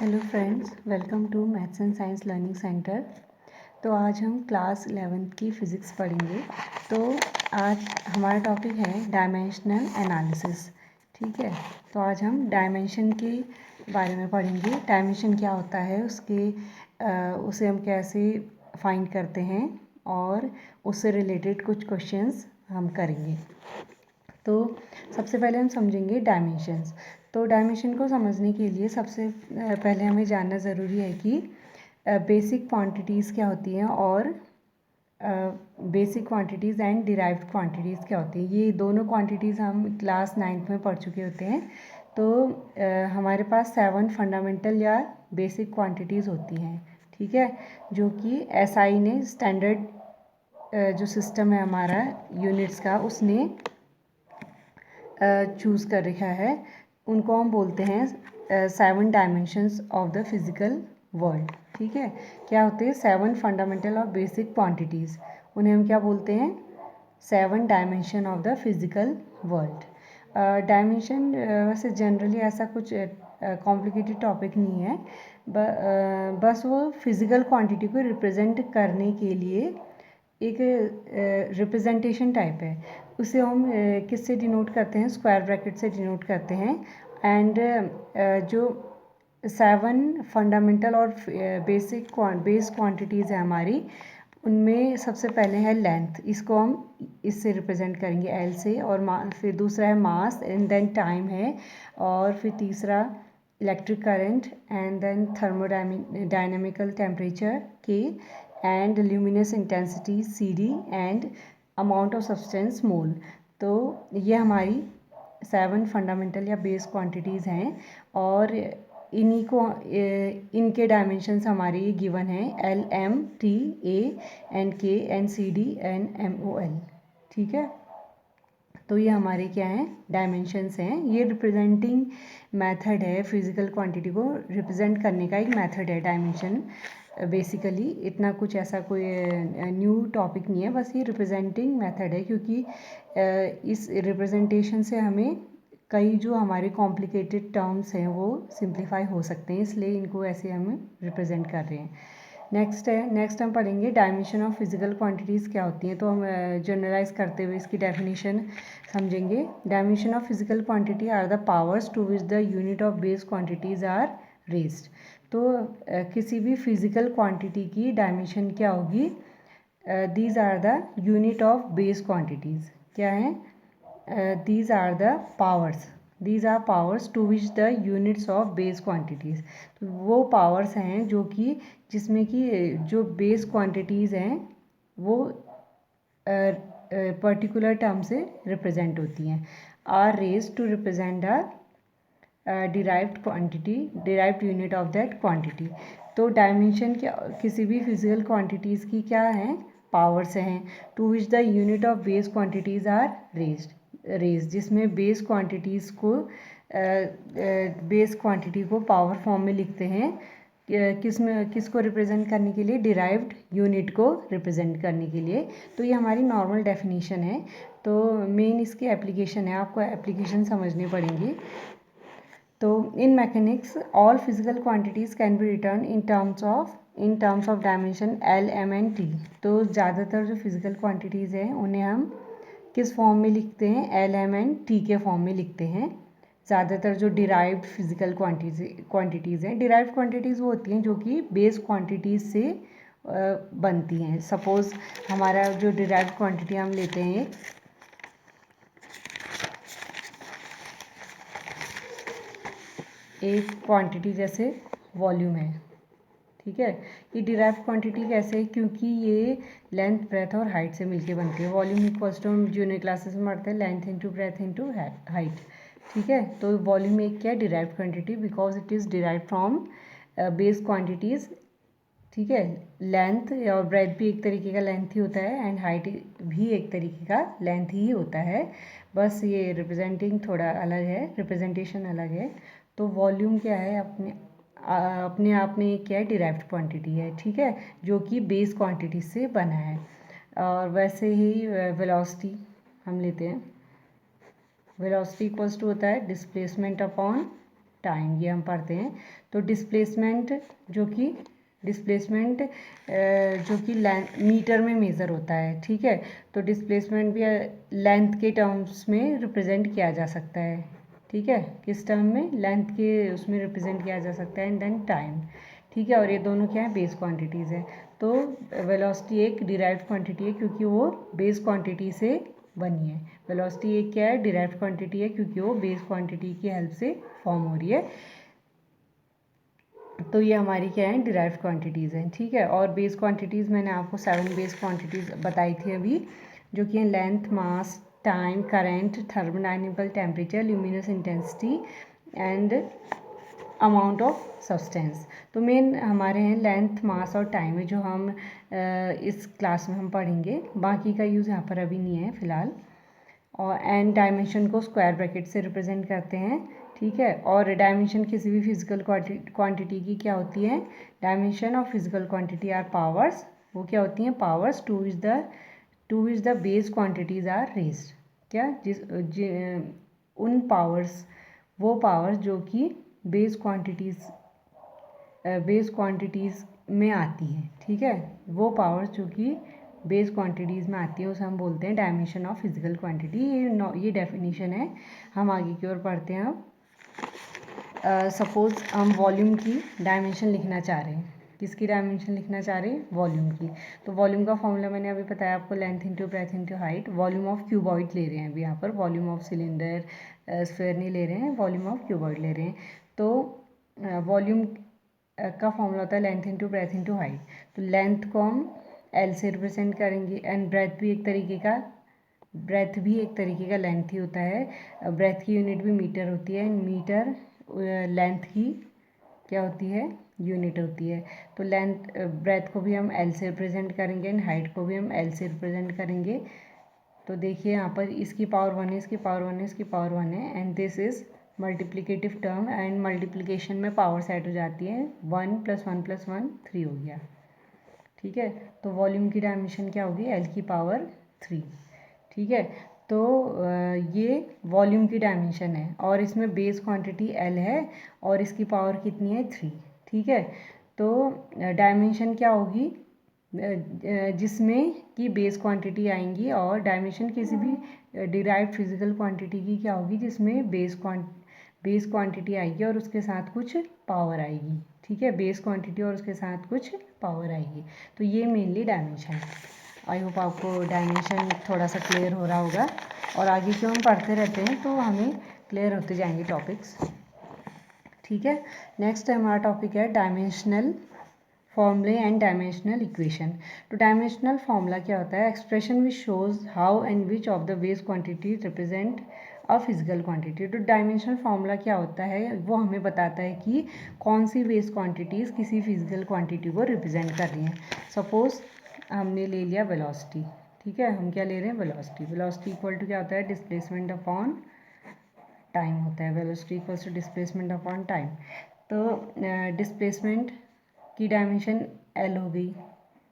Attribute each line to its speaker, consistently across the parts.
Speaker 1: Hello friends, welcome to maths and science learning centre. तो आज हम क्लास 11th की फ़िज़िक्स पढ़ेंगे। तो आज हमारा टॉपिक है डायमेंशनल एनालिसिस। ठीक है, तो आज हम डायमेंशन के बारे में पढ़ेंगे। डायमेंशन क्या होता है, उसे हम कैसे फाइंड करते हैं और उससे रिलेटेड कुछ क्वेश्चंस हम करेंगे। तो सबसे पहले हम समझेंगे डायमेंशंस। तो डायमेंशन को समझने के लिए सबसे पहले हमें जानना ज़रूरी है कि बेसिक क्वांटिटीज़ क्या होती हैं और basic quantities and derived quantities क्या होती हैं। ये दोनों क्वांटिटीज़ हम क्लास 9th में पढ़ चुके होते हैं। तो हमारे पास 7 फंडामेंटल या बेसिक क्वांटिटीज़ होती हैं, ठीक है, जो कि एसआई ने स्टैंडर्ड जो सिस्टम है हमारा यूनिट्स का, उसने चूज़ कर रखा है। उनको हम बोलते हैं 7 dimensions of the physical world. ठीक है, क्या होते हैं 7 फंडामेंटल और बेसिक क्वांटिटीज़, उन्हें हम क्या बोलते हैं 7 dimension of the physical world. Dimension वैसे जनरली ऐसा कुछ कॉम्प्लिकेटेड टॉपिक नहीं है, बस वो फिज़िकल क्वांटिटी को रिप्रेजेंट करने के लिए एक रिप्रेजेंटेशन टाइप है। उसे हम किससे डिनोट करते हैं, स्क्वायर ब्रैकेट से डिनोट करते हैं। एंड जो 7 फंडामेंटल और बेस क्वांटिटीज़ है हमारी, उनमें सबसे पहले है लेंथ। इसको हम इससे रिप्रेजेंट करेंगे एल से, और फिर दूसरा है मास, एंड देन टाइम है, और फिर तीसरा electric current, and then thermodynamical temperature K, and luminous intensity c d, and amount of substance mole. तो ये हमारी 7 फंडामेंटल या बेस क्वांटिटीज़ हैं, और इनके डायमेंशंस हमारे ये गिवन हैं एल, एम, टी, ए, एन, के, एन, सी, डी, एन, एम, ओ, एल। ठीक है, तो ये हमारे क्या हैं, डायमेंशंस हैं। ये रिप्रेजेंटिंग मेथड है, फिज़िकल क्वांटिटी को रिप्रेजेंट करने का एक मेथड है डायमेंशन। बेसिकली इतना कुछ ऐसा कोई न्यू टॉपिक नहीं है, बस ये रिप्रेजेंटिंग मेथड है, क्योंकि इस रिप्रेजेंटेशन से हमें कई जो हमारे कॉम्प्लिकेटेड टर्म्स हैं वो सिंप्लीफाई हो सकते हैं, इसलिए इनको ऐसे हम रिप्रेजेंट कर रहे हैं। नेक्स्ट हम पढ़ेंगे डायमेंशन ऑफ फिजिकल क्वांटिटीज़ क्या होती हैं। तो हम जनरलाइज करते हुए इसकी डेफिनेशन समझेंगे। Dimension of physical quantity are the powers to which the unit of base quantities are raised. तो किसी भी फिजिकल क्वांटिटी की डायमेंशन क्या होगी, these are the unit of base quantities. क्या हैं, these are the powers to which the units of base quantities। तो वो पावर्स हैं जो कि जिसमें कि जो बेस क्वांटिटीज़ हैं वो पर्टिकुलर टर्म से रिप्रेजेंट होती हैं। Are raise to represent the derived unit of that quantity. तो डायमेंशन क्या, किसी भी फिजिकल क्वांटिटीज़ की क्या हैं, पावर्स हैं, to which the unit of base quantities are raise, जिसमें बेस क्वांटिटी को पावर फॉर्म में लिखते हैं। किसको रिप्रेजेंट करने के लिए, डिराइव्ड यूनिट को रिप्रेजेंट करने के लिए। तो ये हमारी नॉर्मल डेफिनेशन है। तो मेन इसकी एप्लीकेशन है, आपको एप्लीकेशन समझनी पड़ेंगी। तो in mechanics all physical quantities can be written in terms of dimension L, M, and T. तो ज़्यादातर जो फिजिकल क्वांटिटीज़ हैं उन्हें हम किस फॉर्म में लिखते हैं, एल, एम, एंड टी के फॉर्म में लिखते हैं। ज़्यादातर जो डिराइव्ड फिजिकल क्वांटिटीज़ हैं, डिराइव्ड क्वांटिटीज़ वो होती हैं जो कि बेस क्वांटिटीज़ से बनती हैं। सपोज़ हमारा जो डिराइव्ड क्वांटिटी हम लेते हैं, एक क्वांटिटी जैसे वॉल्यूम है, ठीक है। ये डिराइव्ड क्वांटिटी कैसे है, क्योंकि ये लेंथ, ब्रेथ और हाइट से मिलके बनती है। वॉल्यूम इक्वल्स टू, हम जूनियर क्लासेस में पढ़ते हैं, length into breadth into height. ठीक है, तो वॉल्यूम एक क्या है, derived quantity, because it is derived from base quantities. ठीक है, लेंथ और ब्रेथ भी एक तरीके का लेंथ ही होता है, एंड हाइट भी एक तरीके का लेंथ ही होता है, बस ये रिप्रेजेंटिंग थोड़ा अलग है, रिप्रेजेंटेशन अलग है। तो वॉल्यूम क्या है, अपने आप में क्या है, डिराइव्ड क्वांटिटी है, ठीक है, जो कि बेस क्वांटिटी से बना है। और वैसे ही वेलोसिटी हम लेते हैं, वेलोसिटी इक्वल्स टू होता है डिस्प्लेसमेंट अपॉन टाइम, ये हम पढ़ते हैं। तो डिस्प्लेसमेंट जो कि मीटर में मेज़र होता है, ठीक है। तो डिस्प्लेसमेंट भी लेंथ के टर्म्स में रिप्रेजेंट किया जा सकता है, ठीक है। किस टर्म में? लेंथ के उसमें रिप्रेजेंट किया जा सकता है, एंड देन टाइम, ठीक है। और ये दोनों क्या है? बेस क्वांटिटीज़ है। तो वेलोसिटी एक डिराइव्ड क्वांटिटी है क्योंकि वो बेस क्वांटिटी से बनी है। वेलोसिटी एक क्या है? डिराइव्ड क्वांटिटी है क्योंकि वो बेस क्वांटिटी की हेल्प से फॉर्म हो रही है। तो ये हमारी क्या है? डिराइव्ड क्वांटिटीज़ हैं, ठीक है। और बेस क्वांटिटीज़ मैंने आपको 7 बेस क्वांटिटीज़ बताई थी अभी, जो कि हैं length, mass, time, current, thermodynamical temperature, luminous intensity and amount of substance. तो मेन हमारे हैं लेंथ, मास और टाइम है, जो हम इस क्लास में हम पढ़ेंगे। बाकी का यूज़ यहाँ पर अभी नहीं है फ़िलहाल। और एंड डायमेंशन को स्क्वायर ब्रैकेट से रिप्रेजेंट करते हैं, ठीक है। और डायमेंशन किसी भी फिजिकल क्वांटिटी की क्या होती है? Dimension of physical quantity are powers. वो क्या होती हैं? Powers to which the base quantities are raised. क्या? उन पावर्स, वो पावर्स जो कि बेस क्वांटिटीज़ में आती हैं, ठीक है। वो पावर्स जो कि बेस क्वांटिटीज़ में आती है उसे हम बोलते हैं डायमेंशन ऑफ फिजिकल क्वांटिटी। ये डेफिनेशन है। हम आगे की ओर पढ़ते हैं अब। सपोज़ हम वॉल्यूम की डायमेंशन लिखना चाह रहे हैं। किसकी डायमेंशन लिखना चाह रहे हैं? वॉल्यूम की। तो वॉल्यूम का फॉर्मूला मैंने अभी बताया आपको, length into breadth into height. Volume of cuboid ले रहे हैं अभी यहाँ पर, वॉल्यूम ऑफ सिलेंडर स्फीयर नहीं ले रहे हैं, वॉल्यूम ऑफ क्यूबॉइड ले रहे हैं। तो वॉल्यूम का फॉर्मूला होता है length into breadth into height. तो लेंथ को हम एल से रिप्रेजेंट करेंगे, एंड ब्रेथ भी एक तरीके का लेंथ ही होता है। ब्रेथ की यूनिट भी मीटर होती है, एंड मीटर लेंथ की क्या होती है? यूनिट होती है। तो ब्रेथ को भी हम एल से रिप्रेजेंट करेंगे, एंड हाइट को भी हम एल से रिप्रेजेंट करेंगे। तो देखिए यहाँ पर इसकी पावर 1 है, इसकी पावर 1 है, इसकी पावर 1 है, and this is multiplicative term, and multiplication में पावर सेट हो जाती है। 1 + 1 + 1 3 हो गया, ठीक है। तो वॉल्यूम की डायमेंशन क्या होगी? एल की पावर 3, ठीक है। तो ये वॉल्यूम की डायमेंशन है, और इसमें बेस क्वांटिटी एल है, और इसकी पावर कितनी है? 3, ठीक है। तो डायमेंशन क्या होगी? जिसमें कि बेस क्वांटिटी आएंगी, और डायमेंशन किसी भी डिराइव्ड फिजिकल क्वांटिटी की क्या होगी? जिसमें बेस क्वांटिटी आएगी और उसके साथ कुछ पावर आएगी, ठीक है। बेस क्वांटिटी और उसके साथ कुछ पावर आएगी। तो ये मेनली डायमेंशन है। आई होप आपको डायमेंशन थोड़ा सा क्लियर हो रहा होगा, और आगे क्यों हम पढ़ते रहते हैं तो हमें क्लियर होते जाएंगे टॉपिक्स, ठीक है। नेक्स्ट हमारा टॉपिक है डायमेंशनल फॉर्मूले एंड डायमेंशनल इक्वेशन। तो डायमेंशनल फॉर्मूला क्या होता है? Expression which shows how and which of the base quantity represent a physical quantity. तो डायमेंशनल फॉर्मूला क्या होता है? वो हमें बताता है कि कौन सी बेस क्वांटिटीज़ किसी फिजिकल क्वांटिटी को रिप्रेजेंट कर रही हैं। सपोज हमने ले लिया वेलोसिटी, ठीक है। हम क्या ले रहे हैं? वेलोसिटी। वेलोसिटी इक्वल टू क्या होता है? डिस्प्लेसमेंट अपॉन टाइम होता है। Velocity equals to displacement upon time. तो डिस्प्लेसमेंट की डायमेंशन एल हो गई,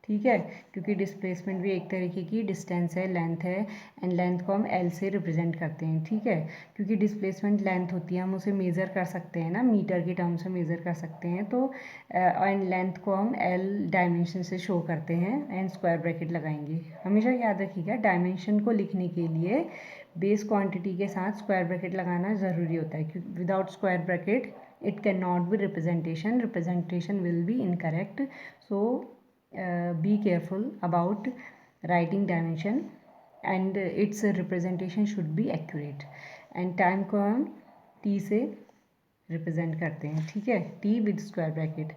Speaker 1: ठीक है, क्योंकि डिस्प्लेसमेंट भी एक तरीके की डिस्टेंस है, लेंथ है, एंड लेंथ को हम एल से रिप्रेजेंट करते हैं, ठीक है। क्योंकि डिस्प्लेसमेंट लेंथ होती है, हम उसे मेज़र कर सकते हैं ना, मीटर के टर्म से मेज़र कर सकते हैं। तो एंड लेंथ को हम एल डायमेंशन से शो करते हैं, एंड स्क्वायर ब्रैकेट लगाएंगे। हमेशा याद रखिएगा, डायमेंशन को लिखने के लिए बेस क्वांटिटी के साथ स्क्वायर ब्रैकेट लगाना ज़रूरी होता है, क्योंकि without square bracket it cannot be representation will be incorrect. So be careful about writing dimension, and its representation should be accurate. and time को हम t से रिप्रेजेंट करते हैं, ठीक है, t with square bracket.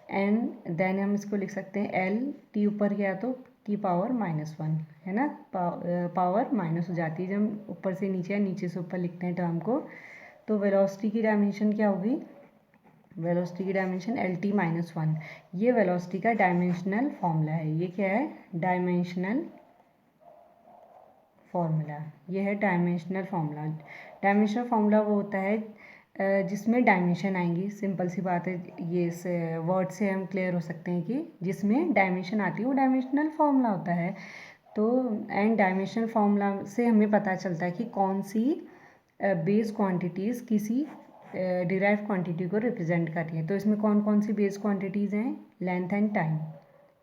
Speaker 1: And then हम इसको लिख सकते हैं l, t ऊपर गया तो की पावर -1 है ना, पावर माइनस हो जाती है जब हम ऊपर से नीचे या नीचे से ऊपर लिखते हैं टर्म को। तो वेलोसिटी की डायमेंशन क्या होगी? वेलोसिटी की डायमेंशन LT-1। ये वेलोसिटी का डायमेंशनल फॉर्मूला है। ये क्या है? Dimensional formula. ये है डायमेंशनल फॉर्मूला। डायमेंशनल फॉर्मूला वो होता है जिसमें डायमेंशन आएंगी। सिंपल सी बात है, ये वर्ड से हम क्लियर हो सकते हैं कि जिसमें डायमेंशन आती है वो डायमेंशनल फॉर्मूला होता है। तो एंड डायमेंशनल फॉर्मूला से हमें पता चलता है कि कौन सी बेस क्वांटिटीज़ किसी डिराइव्ड क्वांटिटी को रिप्रेजेंट कर रही है। तो इसमें कौन कौन सी बेस क्वांटिटीज़ हैं, लेंथ एंड टाइम,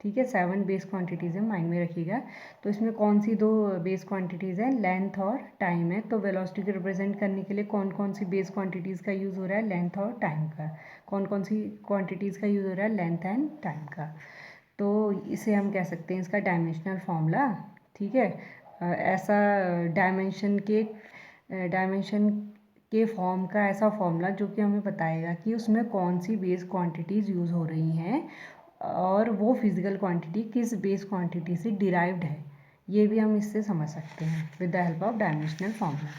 Speaker 1: ठीक है, 7 बेस क्वांटिटीज़ हैं, माइंड में रखिएगा। तो इसमें कौन सी 2 बेस क्वांटिटीज़ हैं, लेंथ और टाइम है। तो वेलोसिटी को रिप्रेजेंट करने के लिए कौन कौन सी बेस क्वांटिटीज़ का यूज़ हो रहा है, लेंथ और टाइम का। कौन कौन सी क्वांटिटीज़ का यूज़ हो रहा है, लेंथ एंड टाइम का। तो इसे हम कह सकते हैं इसका डायमेंशनल फॉर्मूला, ठीक है। ऐसा डायमेंशन के फॉर्म का ऐसा फॉर्मूला जो कि हमें बताएगा कि उसमें कौन सी बेस क्वांटिटीज़ यूज़ हो रही हैं और वो फिज़िकल क्वांटिटी किस बेस क्वांटिटी से डिराइव्ड है, ये भी हम इससे समझ सकते हैं with the help of dimensional formula.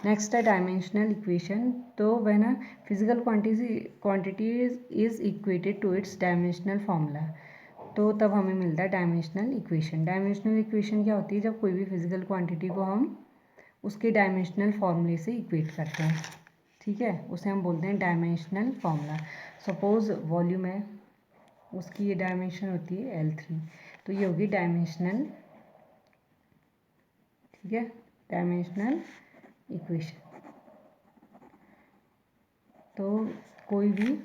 Speaker 1: Next है डायमेंशनल इक्वेशन। तो when a physical quantity is equated to its dimensional formula, तो तब हमें मिलता है डायमेंशनल इक्वेशन। डायमेंशनल इक्वेशन क्या होती है, जब कोई भी फिजिकल क्वांटिटी को हम उसके डायमेंशनल फॉर्मूले से इक्वेट करते हैं, ठीक है, उसे हम बोलते हैं डायमेंशनल फॉर्मूला। सपोज वॉल्यूम है, उसकी ये डायमेंशन होती है L3, तो ये होगी डायमेंशनल, ठीक है, डायमेंशनल इक्वेशन। तो कोई भी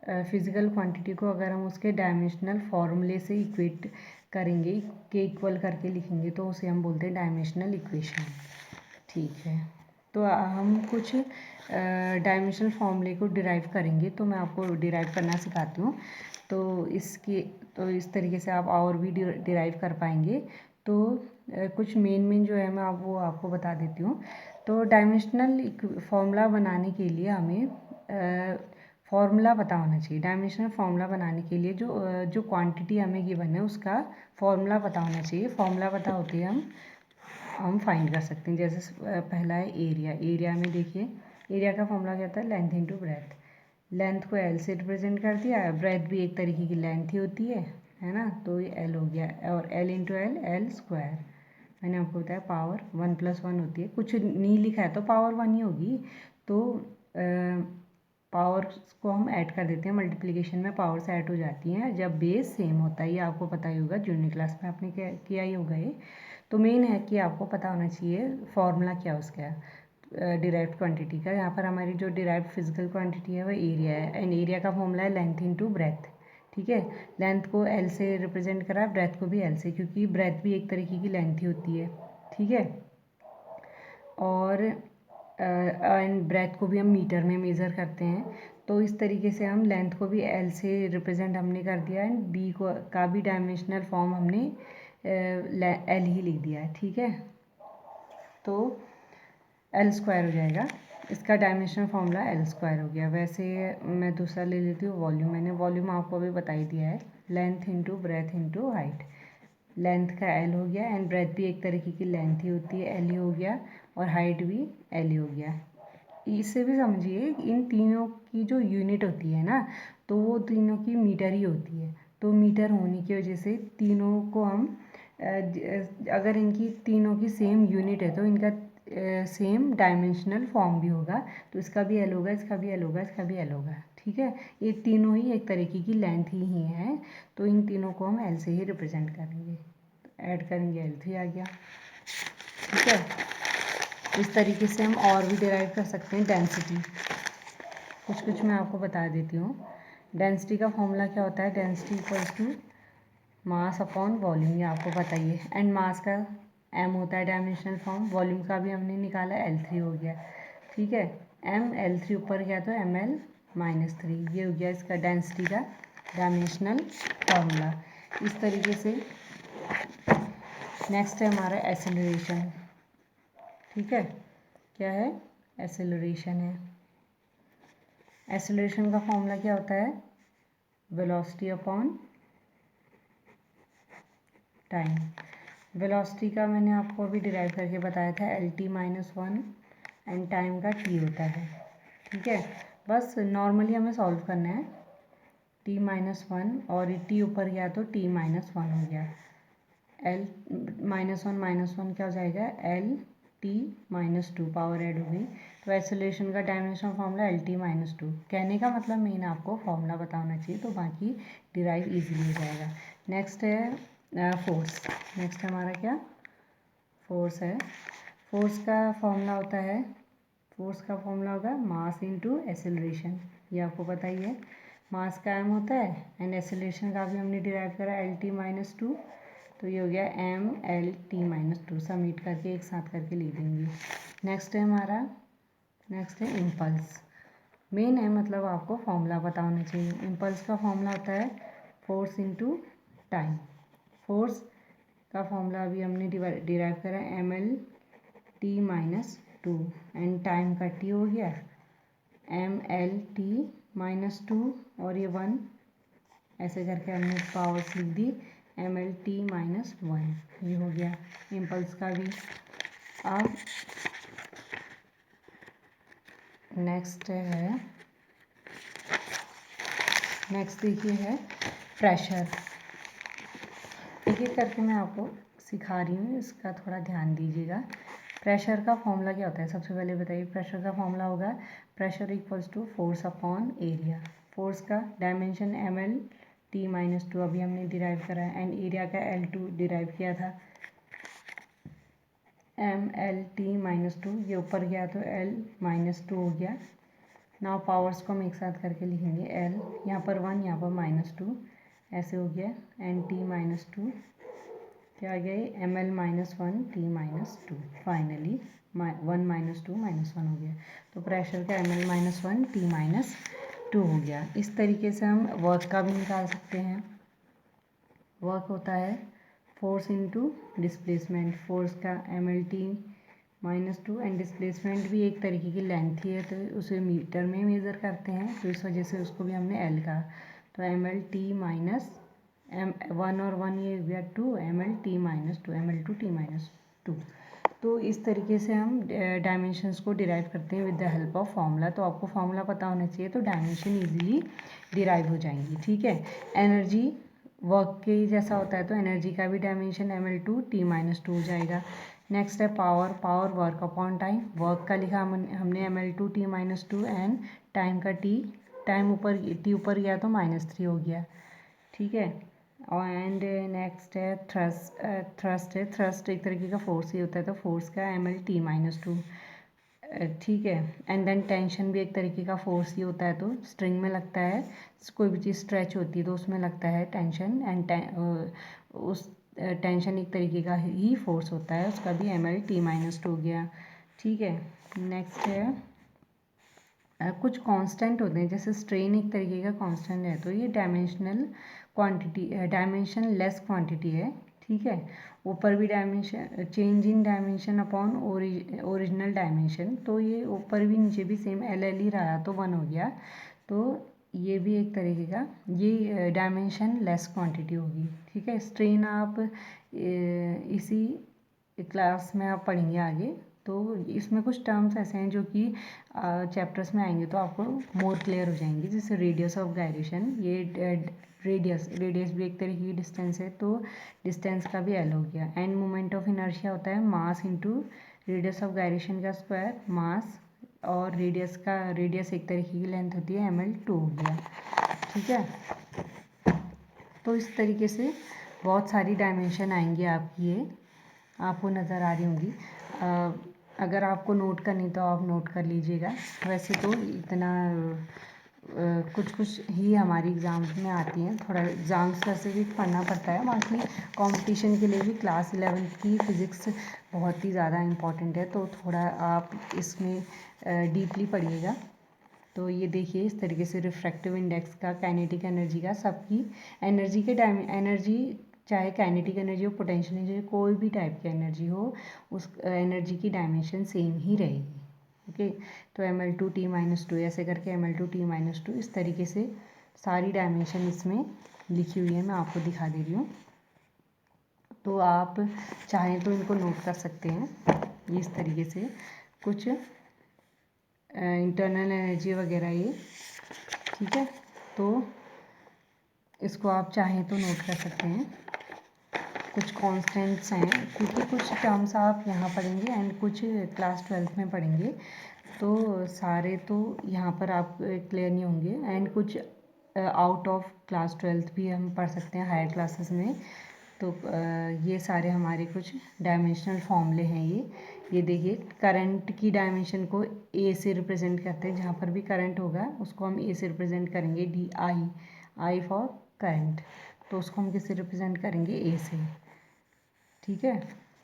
Speaker 1: फिज़िकल क्वांटिटी को अगर हम उसके डायमेंशनल फॉर्मूले से इक्वेट करेंगे, के इक्वल करके लिखेंगे, तो उसे हम बोलते हैं डायमेंशनल इक्वेशन, ठीक है। तो हम कुछ डायमेंशनल फॉर्मूले को डिराइव करेंगे, तो मैं आपको डिराइव करना सिखाती हूँ। तो इस तरीके से आप और भी डिराइव कर पाएंगे। तो कुछ मेन जो है मैं वो आपको बता देती हूँ। तो डायमेंशनल फॉर्मूला बनाने के लिए हमें फॉर्मूला पता होना चाहिए। डायमेंशनल फार्मूला बनाने के लिए जो क्वांटिटी हमें गिवन है उसका फॉर्मूला पता होना चाहिए। फॉर्मूला पता होते ही हम फाइंड कर सकते हैं। जैसे पहला है एरिया। एरिया में देखिए, एरिया का फॉर्मूला क्या होता है, लेंथ इंटू ब्रेथ। लेंथ को एल से रिप्रेजेंट कर दिया, ब्रेथ भी एक तरीके की लेंथ ही होती है ना, तो ये एल हो गया। और एल इंटू एल स्क्वायर, मैंने आपको बताया पावर 1+1 होती है। कुछ नहीं लिखा है तो पावर 1 ही होगी। तो पावर को हम ऐड कर देते हैं, मल्टीप्लिकेशन में पावर से ऐड हो जाती हैं जब बेस सेम होता है। ये आपको पता ही होगा, जूनियर क्लास में आपने किया ही होगा ये। तो मेन है कि आपको पता होना चाहिए फॉर्मूला क्या उसका, डिराइव्ड क्वांटिटी का। यहाँ पर हमारी जो डिराइव्ड फिजिकल क्वांटिटी है वो एरिया है, एंड एरिया का फॉर्मूला है लेंथ इंटू ब्रेथ, ठीक है। लेंथ को एल से रिप्रेजेंट करा, ब्रेथ को भी एल से, क्योंकि ब्रेथ भी एक तरीके की लेंथ ही होती है, ठीक है। और एंड ब्रेथ को भी हम मीटर में मेज़र करते हैं। तो इस तरीके से हम लेंथ को भी एल से रिप्रेजेंट हमने कर दिया, एंड बी का भी डायमेंशनल फॉर्म हमने एल ही लिख दिया है, ठीक है। तो एल स्क्वायर हो जाएगा, इसका डायमेंशनल फॉर्मूला एल स्क्वायर हो गया। वैसे मैं दूसरा ले लेती हूँ वॉल्यूम। मैंने वॉल्यूम आपको अभी बता ही दिया है, length into breadth into height. Length का एल हो गया, एंड ब्रेथ भी एक तरीके की लेंथ ही होती है, एल ही हो गया, और हाइट भी एल ही हो गया। इससे भी समझिए इन तीनों की जो यूनिट होती है ना, तो वो तीनों की मीटर ही होती है। तो मीटर होने की वजह से तीनों को हम अगर इनकी तीनों की सेम यूनिट है तो इनका सेम डायमेंशनल फॉर्म भी होगा। तो इसका भी एल होगा, इसका भी एल होगा, इसका भी एल होगा, ठीक है। ये तीनों ही एक तरीके की लेंथ ही हैं, तो इन तीनों को हम एल से ही रिप्रेजेंट करेंगे। ऐड करेंगे, L3 आ गया, ठीक है। इस तरीके से हम और भी डिराइव कर सकते हैं डेंसिटी। कुछ मैं आपको बता देती हूँ। डेंसिटी का फॉर्मूला क्या होता है, density equals to mass upon volume, ये आपको पता ही है। एंड मास का m होता है डायमेंशनल फॉर्म, वॉल्यूम का भी हमने निकाला, L3 हो गया, ठीक है। m L3 ऊपर गया तो ml-3, ये हो गया इसका डेंसिटी का डायमेंशनल फॉर्मूला। इस तरीके से नेक्स्ट है हमारा एक्सेलरेशन, ठीक है। क्या है, एक्सेलरेशन है। एक्सेलरेशन का फॉर्मूला क्या होता है, वेलोसिटी अपॉन टाइम। वेलोसिटी का मैंने आपको अभी डिराइव करके बताया था, LT-1, एंड टाइम का t होता है, ठीक है। बस नॉर्मली हमें सॉल्व करना है, t-1 और t ऊपर गया तो t-1 हो गया। L-1 क्या हो जाएगा, LT-2, पावर ऐड हो गई। तो एक्सेलरेशन का डायमेंशन फॉर्मूला LT-2। कहने का मतलब मेन आपको फॉर्मूला पता होना चाहिए, तो बाकी डिराइव इजीली हो जाएगा। नेक्स्ट है फोर्स। नेक्स्ट हमारा क्या, फोर्स है। फोर्स का फॉर्मूला होता है फोर्स का फॉर्मूला होगा मास इनटू एक्सेलरेशन, ये आपको पता ही है। मास का m होता है एंड एक्सेलरेशन का भी हमने डिराइव करा LT-2, तो ये हो गया MLT-2। सबमिट करके एक साथ करके लिख देंगे। नेक्स्ट है हमारा, नेक्स्ट है इम्पल्स। मेन है मतलब आपको फॉर्मूला पता होना चाहिए। इम्पल्स का फॉर्मूला होता है फोर्स इनटू टाइम। फोर्स का फॉर्मूला अभी हमने डिराइव करा MLT-2 एंड टाइम का T हो गया MLT-2 और ये 1, ऐसे करके हमने पावर्स लिख दी MLT-1, ये हो गया इम्पल्स का भी। अब नेक्स्ट देखिए है प्रेशर। एक एक करके मैं आपको सिखा रही हूँ, इसका थोड़ा ध्यान दीजिएगा। प्रेशर का फॉर्मूला क्या होता है, सबसे पहले बताइए। प्रेशर का फॉर्मूला होगा pressure equals to force upon area. Force का डायमेंशन MLT-2 अभी हमने डिराइव करा है एंड एरिया का L2 डिराइव किया था। MLT-2 ये ऊपर गया तो L-2 हो गया। नाउ पावर्स को हम एक साथ करके लिखेंगे L, यहाँ पर 1, यहाँ पर -2, ऐसे हो गया एंड T-2 क्या आ गया ML-1 T-2, फाइनली 1 -2 -1 हो गया। तो प्रेशर का ML-1 T-2 हो गया। इस तरीके से हम वर्क का भी निकाल सकते हैं। वर्क होता है फोर्स इनटू डिस्प्लेसमेंट। फोर्स का MLT-2 एंड डिस्प्लेसमेंट भी एक तरीके की लेंथ ही है, तो उसे मीटर में मेज़र करते हैं, तो इस वजह से उसको भी हमने L कहा। तो MLT-1 और 1 ये हो गया 2, ML-2 ML-2 तो इस तरीके से हम डायमेंशंस को डिराइव करते हैं with the help of formula. तो आपको फॉर्मूला पता होना चाहिए, तो डायमेंशन इजीली डिराइव हो जाएंगी। ठीक है। एनर्जी वर्क के जैसा होता है, तो एनर्जी का भी डायमेंशन ML-2 हो जाएगा। नेक्स्ट है power. Power work upon time. Work का लिखा हमने ML-2 एंड टाइम का टाइम ऊपर T ऊपर गया तो -3 हो गया। ठीक है। और एंड नेक्स्ट है थ्रस्ट है। थ्रस्ट एक तरीके का फोर्स ही होता है, तो फोर्स का ML-2 ठीक है। एंड देन टेंशन भी एक तरीके का फोर्स ही होता है, तो स्ट्रिंग में लगता है, कोई भी चीज़ स्ट्रेच होती है तो उसमें लगता है टेंशन एंड उस टेंशन एक तरीके का ही फोर्स होता है, उसका भी ML-2 हो गया। ठीक है। नेक्स्ट है कुछ कांस्टेंट होते हैं, जैसे स्ट्रेन एक तरीके का कांस्टेंट है, तो ये dimensional quantity dimension less quantity है। ठीक है। ऊपर भी dimension change in dimension upon original dimension, तो ये ऊपर भी नीचे भी सेम LL ही रहा, तो 1 हो गया। तो ये भी एक तरीके का ये डायमेंशन लेस क्वांटिटी होगी। ठीक है। स्ट्रेन आप इसी क्लास में आप पढ़ेंगे आगे, तो इसमें कुछ टर्म्स ऐसे हैं जो कि चैप्टर्स में आएंगे तो आपको मोर क्लियर हो जाएंगे। जैसे रेडियस ऑफ गायरेशन, ये रेडियस भी एक तरीके की डिस्टेंस है, तो डिस्टेंस का भी L हो गया। एंड मोमेंट ऑफ इनर्शिया होता है mass into radius of gyration का स्क्वायर, मास, और रेडियस एक तरीके की लेंथ होती है ML-2 हो गया। ठीक है। तो इस तरीके से बहुत सारी डायमेंशन आएंगी आपकी, ये आपको नज़र आ रही होंगी। अगर आपको नोट करनी तो आप नोट कर लीजिएगा। वैसे तो इतना कुछ ही हमारी एग्ज़ाम्स में आती हैं, थोड़ा एग्ज़ाम्स वैसे भी पढ़ना पड़ता है, बाकी कंपटीशन के लिए भी क्लास 11 की फ़िज़िक्स बहुत ही ज़्यादा इम्पॉर्टेंट है, तो थोड़ा आप इसमें डीपली पढ़िएगा। तो ये देखिए इस तरीके से रिफ्रैक्टिव इंडेक्स का, काइनेटिक एनर्जी का, सबकी एनर्जी के एनर्जी, चाहे काइनेटिक एनर्जी हो, पोटेंशियल एनर्जी, कोई भी टाइप की एनर्जी हो, उस एनर्जी की डायमेंशन सेम ही रहेगी। ओके। तो ML-2 ऐसे करके ML-2 इस तरीके से सारी डायमेंशन इसमें लिखी हुई है, मैं आपको दिखा दे रही हूँ। तो आप चाहें तो इनको नोट कर सकते हैं इस तरीके से। कुछ इंटरनल एनर्जी वगैरह ये। ठीक है। तो इसको आप चाहें तो नोट कर सकते हैं। कुछ कांस्टेंट्स हैं, क्योंकि कुछ टर्म्स आप यहाँ पढ़ेंगे एंड कुछ क्लास 12th में पढ़ेंगे, तो सारे तो यहाँ पर आप क्लियर नहीं होंगे, एंड कुछ आउट ऑफ क्लास 12th भी हम पढ़ सकते हैं हायर क्लासेस में। तो ये सारे हमारे कुछ डायमेंशनल फॉर्मूले हैं, ये देखिए करंट की डायमेंशन को ए से रिप्रेजेंट करते हैं, जहाँ पर भी करंट होगा उसको हम ए से रिप्रेजेंट करेंगे, D I, I for current, तो उसको हम किससे रिप्रेजेंट करेंगे, ए से। ठीक है,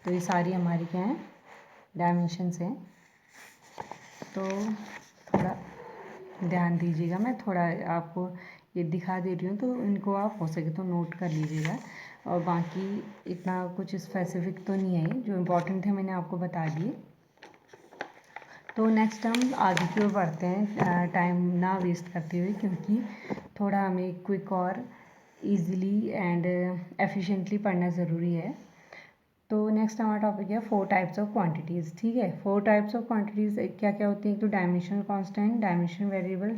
Speaker 1: तो ये सारी हमारी क्या हैं, डायमेंशंस हैं। तो थोड़ा ध्यान दीजिएगा, मैं थोड़ा आपको ये दिखा दे रही हूँ, तो इनको आप हो सके तो नोट कर लीजिएगा। और बाकी इतना कुछ स्पेसिफिक तो नहीं है, जो इम्पोर्टेंट थे मैंने आपको बता दिए। तो नेक्स्ट हम आगे की ओर बढ़ते हैं, टाइम ना वेस्ट करते हुए, क्योंकि थोड़ा हमें क्विक और इजीली एंड एफिशिएंटली पढ़ना ज़रूरी है। तो नेक्स्ट हमारा टॉपिक है 4 टाइप्स ऑफ क्वांटिटीज़। ठीक है, 4 टाइप्स ऑफ क्वांटिटीज़ क्या क्या होती हैं, एक तो dimensional constant, dimension variable,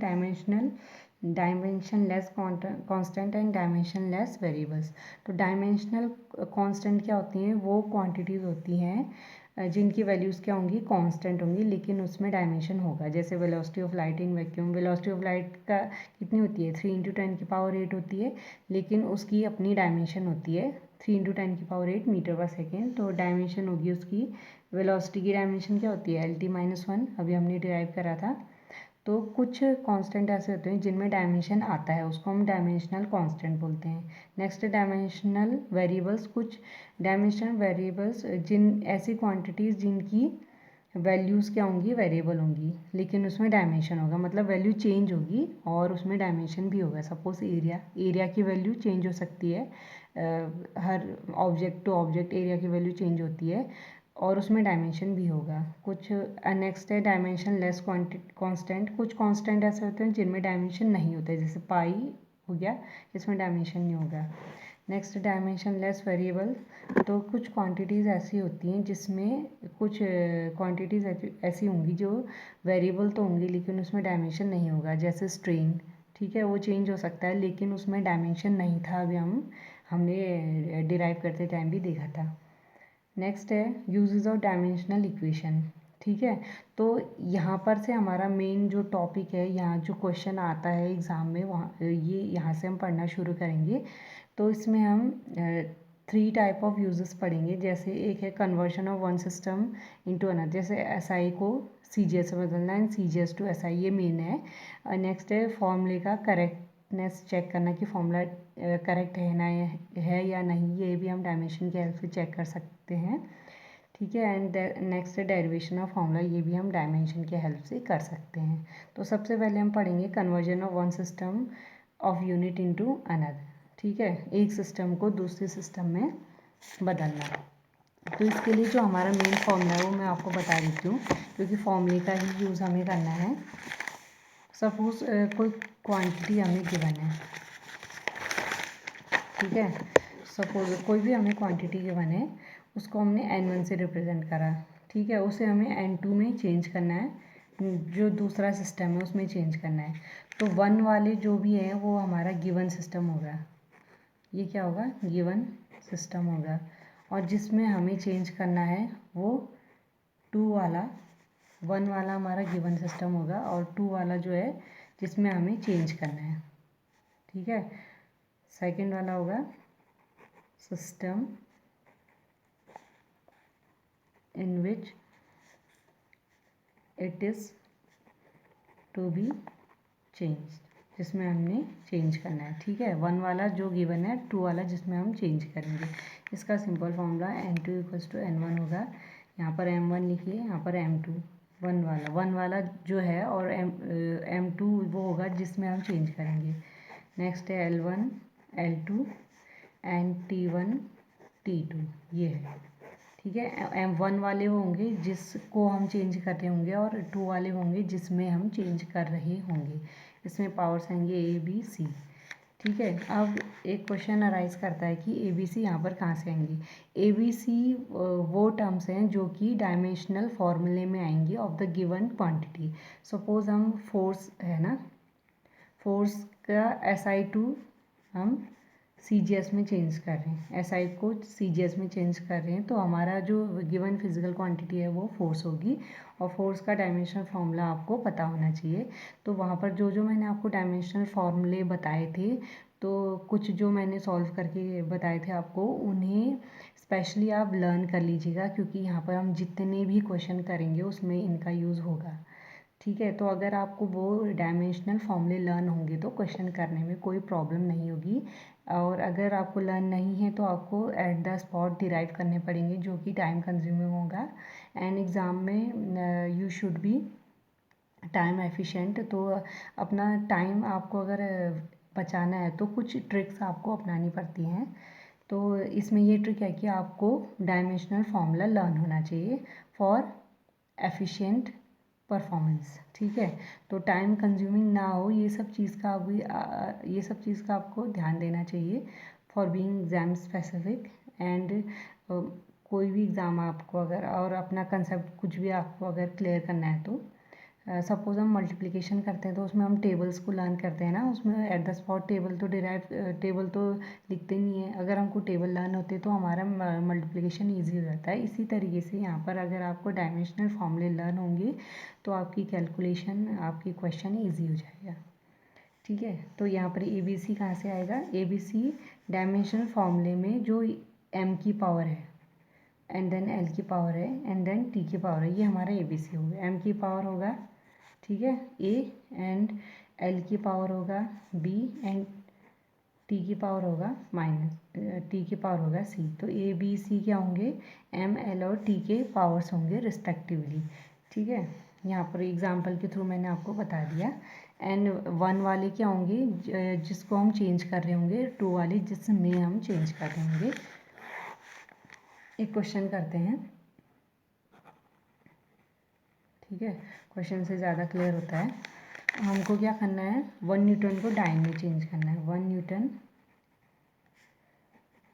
Speaker 1: dimension less constant and dimension less variables. तो डायमेंशनल कांस्टेंट क्या होती हैं, वो क्वांटिटीज़ होती हैं जिनकी वैल्यूज़ क्या होंगी, कांस्टेंट होंगी, लेकिन उसमें डायमेंशन होगा। जैसे velocity of light in vacuum, velocity of light का कितनी होती है, 3 × 10⁸ होती है, लेकिन उसकी अपनी डायमेंशन होती है 3 × 10⁸ मीटर पर सेकेंड। तो डायमेंशन होगी उसकी, वेलोसिटी की डायमेंशन क्या होती है, LT-1, अभी हमने डिराइव करा था। तो कुछ कांस्टेंट ऐसे होते हैं जिनमें डायमेंशन आता है, उसको हम डायमेंशनल कांस्टेंट बोलते हैं। नेक्स्ट डायमेंशनल वेरिएबल्स, कुछ डायमेंशनल वेरिएबल्स जिन ऐसी क्वांटिटीज़ जिनकी वैल्यूज़ क्या होंगी, वेरिएबल होंगी, लेकिन उसमें डायमेंशन होगा, मतलब वैल्यू चेंज होगी और उसमें डायमेंशन भी होगा। सपोज एरिया की वैल्यू चेंज हो सकती है, हर ऑब्जेक्ट टू ऑब्जेक्ट एरिया की वैल्यू चेंज होती है और उसमें डायमेंशन भी होगा। कुछ नेक्स्ट है डायमेंशन लेस कांस्टेंट, कुछ कांस्टेंट ऐसे होते हैं जिनमें डायमेंशन नहीं होता है, जैसे पाई हो गया, इसमें डायमेंशन नहीं होगा। नेक्स्ट डायमेंशन लेस वेरिएबल, तो कुछ क्वांटिटीज़ ऐसी होती हैं जिसमें कुछ क्वांटिटीज़ ऐसी होंगी जो वेरिएबल तो होंगी लेकिन उसमें डायमेंशन नहीं होगा, जैसे स्ट्रिंग। ठीक है, वो चेंज हो सकता है लेकिन उसमें डायमेंशन नहीं था, अभी हमने डिराइव करते टाइम भी देखा था। नेक्स्ट है यूजेस ऑफ डायमेंशनल इक्वेशन। ठीक है, तो यहाँ पर से हमारा मेन जो टॉपिक है, यहाँ जो क्वेश्चन आता है एग्ज़ाम में, वहाँ ये यहाँ से हम पढ़ना शुरू करेंगे। तो इसमें हम 3 टाइप ऑफ यूजेस पढ़ेंगे। जैसे एक है conversion of one system into another, जैसे SI को CGS से बदलना है, CGS टू SI, ये मेन है। नेक्स्ट है फॉर्मूले का करेक्टनेस चेक करना कि फॉर्मूला करेक्ट है या नहीं, ये भी हम डायमेंशन की हेल्प से चेक कर सकते हैं। ठीक है, एंड नेक्स्ट है डेरिवेशन ऑफ फॉर्मूला, ये भी हम डायमेंशन की हेल्प से कर सकते हैं। तो सबसे पहले हम पढ़ेंगे conversion of one system of unit into another. ठीक है, एक सिस्टम को दूसरे सिस्टम में बदलना। तो इसके लिए जो हमारा मेन फॉर्मूला है वो मैं आपको बता देती हूँ, क्योंकि फॉर्मूले का ही यूज़ हमें करना है। सपोज कोई क्वांटिटी हमें गिवन है, ठीक है, सपोज कोई भी हमें क्वांटिटी गिवन है, उसको हमने N1 से रिप्रेजेंट करा। ठीक है, उसे हमें N2 में चेंज करना है, जो दूसरा सिस्टम है उसमें चेंज करना है। तो 1 वाले जो भी हैं वो हमारा गिवन सिस्टम होगा, ये क्या होगा, गिवन सिस्टम होगा। और जिसमें हमें चेंज करना है वो 2 वाला, 1 वाला हमारा गिवन सिस्टम होगा और 2 वाला जो है जिसमें हमें चेंज करना है। ठीक है, सेकंड वाला होगा system in which it is to be change, जिसमें हमने चेंज करना है। ठीक है, 1 वाला जो गिवन है, 2 वाला जिसमें हम चेंज करेंगे। इसका सिंपल फॉर्मूला N2 = N1 होगा। यहाँ पर M1 लिखिए, यहाँ पर M2, 1 वाला जो है, और M2 वो होगा जिसमें हम चेंज करेंगे। नेक्स्ट है L1 L2 and T1 T2, ये है। ठीक है, M1 वाले होंगे जिसको हम चेंज कर रहे होंगे और 2 वाले होंगे जिसमें हम चेंज कर रहे होंगे। इसमें पावर्स आएंगे ABC। ठीक है, अब एक क्वेश्चन अराइज करता है कि ABC यहाँ पर कहाँ से आएंगी। ABC वो टर्म्स हैं जो कि डायमेंशनल फॉर्मूले में आएंगी of the given quantity. Suppose हम फोर्स है ना, फोर्स का SI2 हम CGS में चेंज कर रहे हैं, SI को CGS में चेंज कर रहे हैं, तो हमारा जो गिवन फिजिकल क्वांटिटी है वो फोर्स होगी। और फोर्स का डायमेंशनल फार्मूला आपको पता होना चाहिए। तो वहाँ पर जो जो मैंने आपको डायमेंशनल फार्मूले बताए थे, तो कुछ जो मैंने सॉल्व करके बताए थे आपको, उन्हें स्पेशली आप लर्न कर लीजिएगा, क्योंकि यहाँ पर हम जितने भी क्वेश्चन करेंगे उसमें इनका यूज़ होगा। ठीक है, तो अगर आपको वो डायमेंशनल फॉर्मूले लर्न होंगे तो क्वेश्चन करने में कोई प्रॉब्लम नहीं होगी। और अगर आपको लर्न नहीं है तो आपको एट द स्पॉट डिराइव करने पड़ेंगे, जो कि टाइम कंज्यूमिंग होगा। एंड एग्ज़ाम में you should be time efficient. तो अपना टाइम आपको अगर बचाना है तो कुछ ट्रिक्स आपको अपनानी पड़ती हैं। तो इसमें ये ट्रिक है कि आपको डायमेंशनल फार्मूला लर्न होना चाहिए फॉर एफिशिएंट परफॉर्मेंस। ठीक है, तो टाइम कंज्यूमिंग ना हो, ये सब चीज़ का भी ये सब चीज़ का आपको ध्यान देना चाहिए for being exam specific. And कोई भी एग्ज़ाम आपको अगर और अपना कंसेप्ट कुछ भी आपको अगर क्लियर करना है तो सपोज़ हम मल्टीप्लिकेशन करते हैं तो उसमें हम टेबल्स को लर्न करते हैं ना, उसमें एट द स्पॉट टेबल तो लिखते नहीं है। अगर हमको टेबल लर्न होते तो हमारा मल्टीप्लिकेशन ईजी हो जाता है। इसी तरीके से यहाँ पर अगर आपको डायमेंशनल फॉर्मूले लर्न होंगे तो आपकी कैलकुलेशन, आपकी क्वेश्चन ईजी हो जाएगा। ठीक है, तो यहाँ पर ए बी सी कहाँ से आएगा? ए बी सी डायमेंशनल फॉर्मूले में जो एम की पावर है एंड देन एल की पावर है एंड देन टी की पावर है, ये हमारा ए बी सी होगा। एम की पावर होगा, ठीक है, ए, एंड एल की पावर होगा बी, एंड टी की पावर होगा टी की पावर होगा सी। तो ए बी सी क्या होंगे? एम एल और टी के पावर्स होंगे रिस्पेक्टिवली। ठीक है, यहाँ पर एग्जांपल के थ्रू मैंने आपको बता दिया। एंड वन वाले क्या होंगे? जिसको हम चेंज कर रहे होंगे, टू वाले जिसमें हम चेंज कर रहे होंगे। एक क्वेश्चन करते हैं, ठीक है, क्वेश्चन से ज़्यादा क्लियर होता है। हमको क्या करना है? 1 न्यूटन को डाइन में चेंज करना है। 1 न्यूटन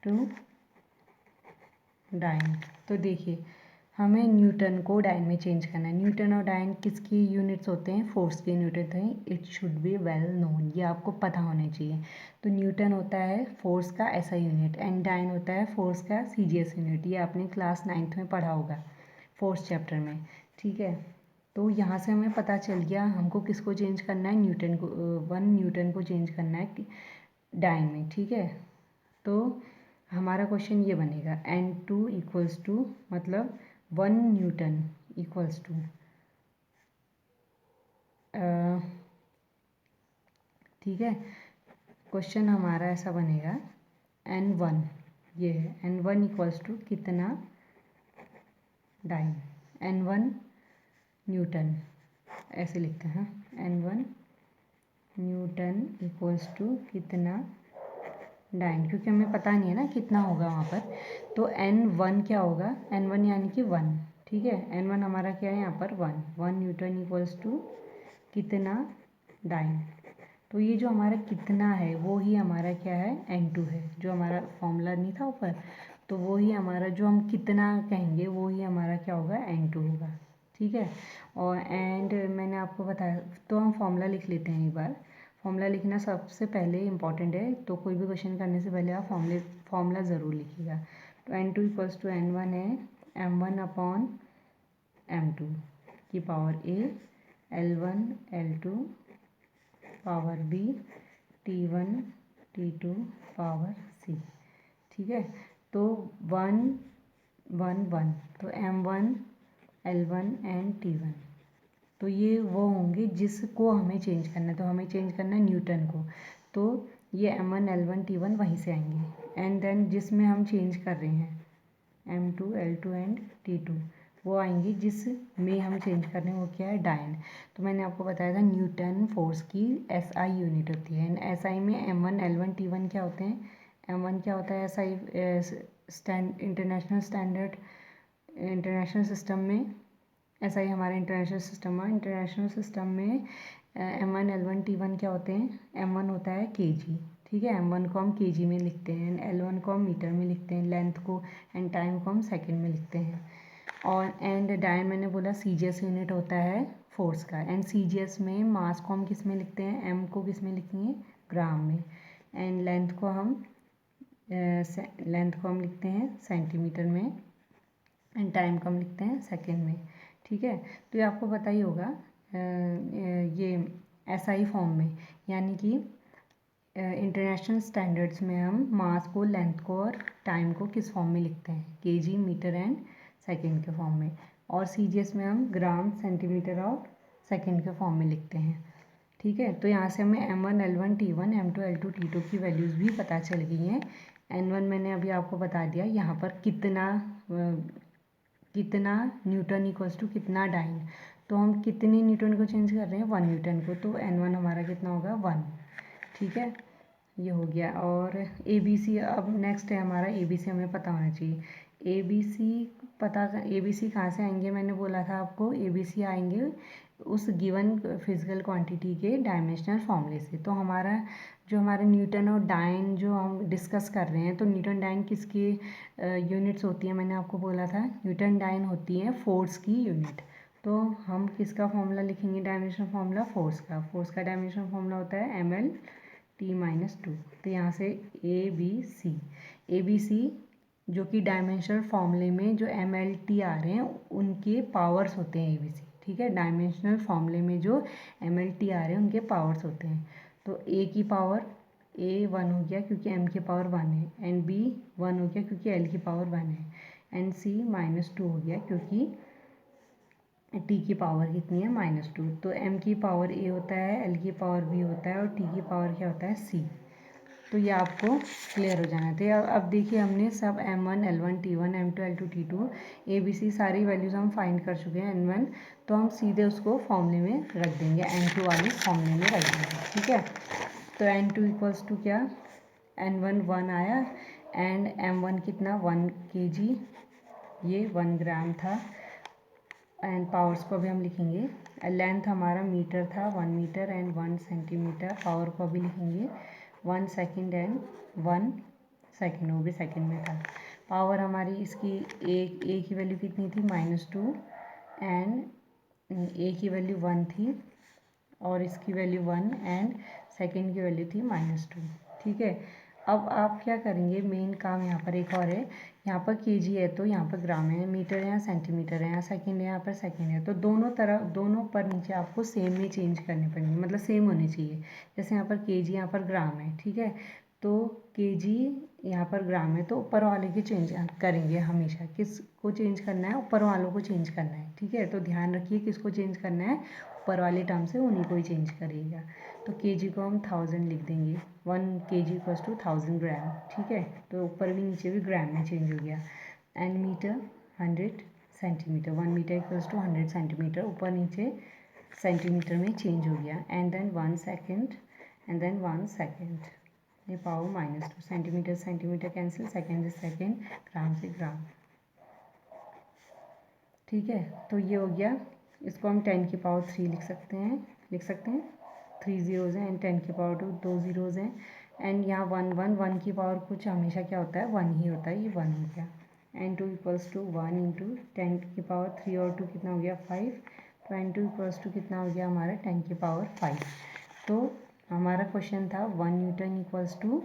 Speaker 1: टू डाइन। तो देखिए, हमें न्यूटन को डाइन में चेंज करना है। न्यूटन और डाइन किसकी यूनिट्स होते हैं? फोर्स के यूनिट हैं। It should be well known, ये आपको पता होना चाहिए। तो न्यूटन होता है फोर्स का ऐसा यूनिट एंड डाइन होता है फोर्स का CGS यूनिट। ये आपने क्लास 9th में पढ़ा होगा फोर्स चैप्टर में। ठीक है, तो यहाँ से हमें पता चल गया हमको किसको चेंज करना है? न्यूटन को। 1 न्यूटन को चेंज करना है डाइन में। ठीक है, तो हमारा क्वेश्चन ये बनेगा, N2 इक्वल्स टू, मतलब 1 न्यूटन इक्वल्स टू, ठीक है, क्वेश्चन हमारा ऐसा बनेगा N1, ये है N1 इक्वल्स टू कितना डाइन, N1 न्यूटन, ऐसे लिखते हैं N1 न्यूटन इक्वल्स टू कितना डाइन, क्योंकि हमें पता नहीं है ना कितना होगा वहाँ पर। तो N1 क्या होगा? N1 यानी कि 1। ठीक है, N1 हमारा क्या है यहाँ पर? 1 न्यूटन इक्वल्स टू कितना डाइन। तो ये जो हमारा कितना है वो ही हमारा क्या है? N2 है, जो हमारा फॉर्मूला नहीं था ऊपर, तो वो ही हमारा जो हम कितना कहेंगे वो ही हमारा क्या होगा? N2 होगा। ठीक है, और एंड मैंने आपको बताया, तो हम फॉर्मूला लिख लेते हैं एक बार। फॉर्मूला लिखना सबसे पहले इम्पॉर्टेंट है, तो कोई भी क्वेश्चन करने से पहले आप फॉर्मूला ज़रूर लिखिएगा। तो N2 इक्वल्स टू N1 है M1 अपॉन M2 की power A, L1 L2 power B, T1 T2 power C। ठीक है, तो 1 1 1, तो M1 L1 एंड T1, तो ये वो होंगे जिसको हमें चेंज करना है। तो हमें चेंज करना है न्यूटन को, तो ये M1 L1 T1 वहीं से आएंगे। एंड देन जिसमें हम चेंज कर रहे हैं M2 L2 एंड T2, वो आएंगे जिसमें हम चेंज कर रहे हैं, वो क्या है? डाइन। तो मैंने आपको बताया था न्यूटन फोर्स की SI यूनिट होती है। एंड SI में M1 L1 T1 क्या होते हैं? M1 क्या होता है? SI इंटरनेशनल सिस्टम में, ऐसा ही हमारे इंटरनेशनल सिस्टम में M1 L1 T1 क्या होते हैं? M1 होता है kg। ठीक है, M1 को हम kg में लिखते हैं, L1 को हम मीटर में लिखते हैं, लेंथ को एंड टाइम को हम सेकंड में लिखते हैं। और एंड डाइन मैंने बोला CGS यूनिट होता है फोर्स का। एंड CGS में मास को हम किस में लिखते हैं? M को किस में लिखेंगे? ग्राम में। एंड लेंथ को हम लिखते हैं सेंटीमीटर में एंड टाइम को हम लिखते हैं सेकेंड में। ठीक है, तो ये आपको पता ही होगा ये SI फॉर्म में, यानी कि इंटरनेशनल स्टैंडर्ड्स में हम मास को, लेंथ को और टाइम को किस फॉर्म में लिखते हैं, केजी, मीटर एंड सेकंड के फॉर्म में, और सीजीएस में हम ग्राम, सेंटीमीटर और सेकंड के फॉर्म में लिखते हैं। ठीक है, तो यहाँ से हमें M1, L1, T1, M2, L2, T2 की वैल्यूज़ भी पता चल गई हैं। N1 मैंने अभी आपको बता दिया, यहाँ पर कितना न्यूटन इक्वल्स टू कितना डाइन, तो हम कितने न्यूटन को चेंज कर रहे हैं, 1 न्यूटन को, तो N1 हमारा कितना होगा, 1। ठीक है, ये हो गया। और ABC, अब नेक्स्ट है हमारा ABC, हमें पता होना चाहिए। ABC कहाँ से आएंगे, मैंने बोला था आपको ABC आएंगे उस गिवन फिजिकल क्वांटिटी के डायमेंशनल फॉर्मूले से। तो हमारे न्यूटन और डाइन जो हम डिस्कस कर रहे हैं, तो न्यूटन डाइन किसकी यूनिट्स होती है, मैंने आपको बोला था न्यूटन डाइन होती है फोर्स की यूनिट। तो हम किसका फॉर्मूला लिखेंगे, डायमेंशनल फॉर्मूला फोर्स का डायमेंशनल फॉर्मूला होता है mL/T-2। तो यहाँ से ABC जो कि डायमेंशनल फॉर्मूले में जो mL/T आ रहे हैं उनके पावर्स होते हैं ABC। ठीक है, डायमेंशनल फॉर्मूले में जो mL/T आ रहे हैं उनके पावर्स होते हैं। तो A की पावर A 1 हो गया क्योंकि M की पावर 1 है, एंड B 1 हो गया क्योंकि L की पावर 1 है, एंड C -2 हो गया क्योंकि T की पावर कितनी है, -2। तो M की पावर A होता है, L की पावर B होता है और T की पावर क्या होता है, C। तो ये आपको क्लियर हो जाना चाहिए। अब देखिए हमने सब M1, L1, T1, M2, L2, T2 ABC सारी वैल्यूज़ हम फाइंड कर चुके हैं N1, तो हम सीधे उसको फॉर्मूले में रख देंगे, N2 वाले फॉर्मूले में रख देंगे। ठीक है, तो N2 इक्वल्स टू क्या, N1 1 आया, एंड M1 कितना 1 kg, ये 1 ग्राम था, एंड पावर्स को भी हम लिखेंगे। लेंथ हमारा मीटर था, 1 मीटर एंड 1 सेंटीमीटर, पावर को भी लिखेंगे 1 सेकेंड एंड 1 सेकेंड, वो भी सेकेंड में था। पावर हमारी इसकी ए की वैल्यू कितनी थी, -2, एंड ए की वैल्यू 1 थी और इसकी वैल्यू 1, एंड सेकेंड की वैल्यू थी -2। ठीक है, अब आप क्या करेंगे, मेन काम यहाँ पर एक और है, यहाँ पर केजी है तो यहाँ पर ग्राम है, मीटर है यहाँ सेंटीमीटर है, यहाँ सेकंड है यहाँ पर सेकंड है, तो दोनों पर नीचे आपको सेम में चेंज करने पड़ेंगे, मतलब सेम होने चाहिए। जैसे यहाँ पर केजी, यहाँ पर ग्राम है। ठीक है, तो केजी यहाँ पर ग्राम है तो ऊपर वाले के चेंज करेंगे हमेशा, किसको चेंज करना है, ऊपर वालों को चेंज करना है। ठीक है, तो ध्यान रखिए किसको चेंज करना है, ऊपर वाले टर्म से उन्हीं को ही चेंज करिएगा। तो केजी को हम 1000 लिख देंगे, 1 kg इक्वल्स टू 1000 ग्राम। ठीक है, तो ऊपर भी नीचे भी ग्राम में चेंज हो गया, and metre 100 centimetre, 1 metre equals to 100 centimetre, ऊपर नीचे सेंटीमीटर में चेंज हो गया, and then 1 second, and then 1 second, ये power -2, centimetre centimetre cancel, second से सेकेंड, ग्राम से ग्राम। ठीक है, तो ये हो गया। इसको हम 10 की पावर 3 लिख सकते हैं, 3 zeros हैं, एंड 10 की पावर 2 zeros हैं, एंड यहाँ 1 की पावर कुछ हमेशा क्या होता है, 1 ही होता है, ये 1 हो गया, एंड 2 इक्वल्स टू 1 इंटू 10 की पावर 3 और 2 कितना हो गया, 5। तो एंड 2 इक्वल्स टू कितना हो गया हमारा 10 की पावर 5। तो हमारा क्वेश्चन था 1 न्यूटन इक्वल्स टू